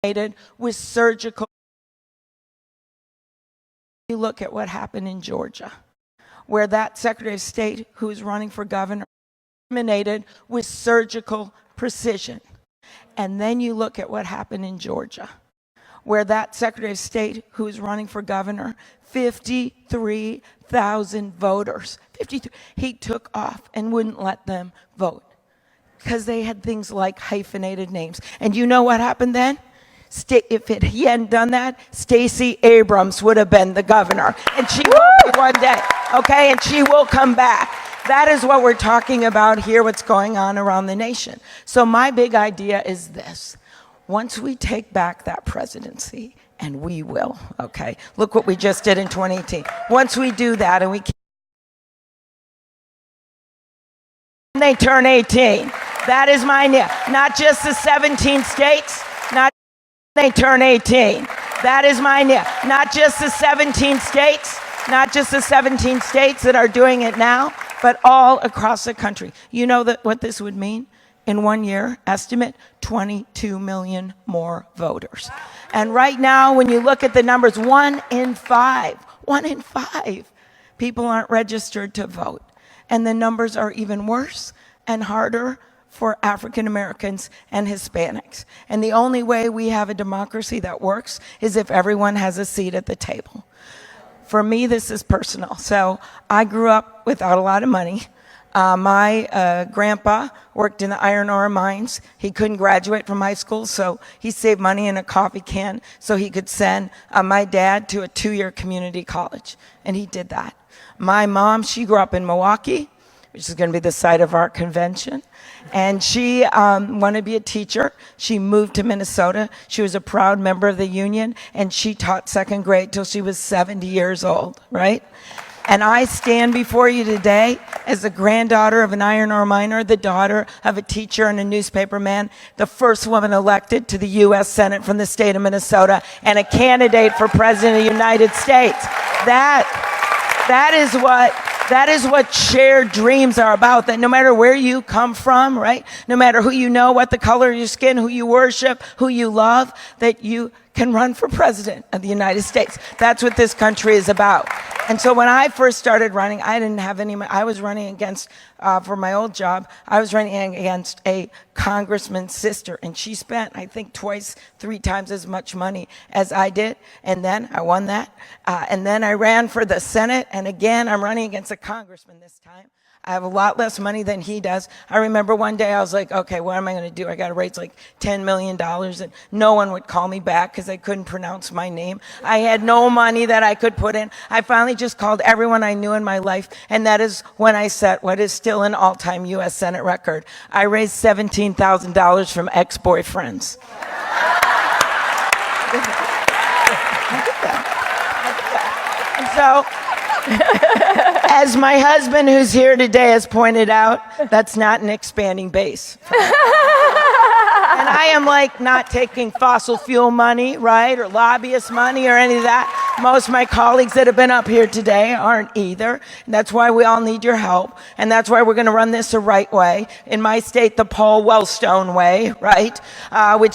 with surgical. You look at what happened in Georgia, where that Secretary of State who was running for governor eliminated with surgical precision. And then you look at what happened in Georgia, where that Secretary of State who was running for governor, 53,000 voters, 53, he took off and wouldn't let them vote because they had things like hyphenated names. And you know what happened then? If he hadn't done that, Stacey Abrams would have been the governor. And she will be one day, okay? And she will come back. That is what we're talking about here, what's going on around the nation. So my big idea is this. Once we take back that presidency, and we will, okay? Look what we just did in 2018. Once we do that and they turn 18, that is my idea. Not just the 17 states, not they turn 18. That is my idea. Not just the 17 states, not just the 17 states that are doing it now, but all across the country. You know what this would mean? In 1 year, estimate 22 million more voters. And right now, when you look at the numbers, 1 in 5 people aren't registered to vote. And the numbers are even worse and harder for African Americans and Hispanics. And the only way we have a democracy that works is if everyone has a seat at the table. For me, this is personal. So I grew up without a lot of money. My grandpa worked in the iron ore mines. He couldn't graduate from high school, so he saved money in a coffee can so he could send my dad to a 2-year community college, and he did that. My mom, she grew up in Milwaukee, which is going to be the site of our convention, and she wanted to be a teacher. She moved to Minnesota. She was a proud member of the union, and she taught 2nd grade till she was 70 years old, right? And I stand before you today as the granddaughter of an iron ore miner, the daughter of a teacher and a newspaperman, the first woman elected to the U.S. Senate from the state of Minnesota, and a candidate for President of the United States. That is what shared dreams are about, that no matter where you come from, right? No matter who you know, what the color of your skin, who you worship, who you love, that you can run for president of the United States. That's what this country is about. And so when I first started running, I didn't have any, I was running against, for my old job, I was running against a congressman's sister, and she spent, I think, 2, 3 times as much money as I did, and then I won that. And then I ran for the Senate, and again, I'm running against a congressman this time. I have a lot less money than he does. I remember one day I was like, okay, what am I going to do? I got to raise like $10 million, and no one would call me back because I couldn't pronounce my name. I had no money that I could put in. I finally just called everyone I knew in my life, and that is when I set what is still an all-time U.S. Senate record. I raised $17,000 from ex-boyfriends. So, as my husband, who's here today, has pointed out, that's not an expanding base. And I am like not taking fossil fuel money, right, or lobbyist money or any of that. Most of my colleagues that have been up here today aren't either. And that's why we all need your help. And that's why we're going to run this the right way. In my state, the Paul Wellstone way, right, which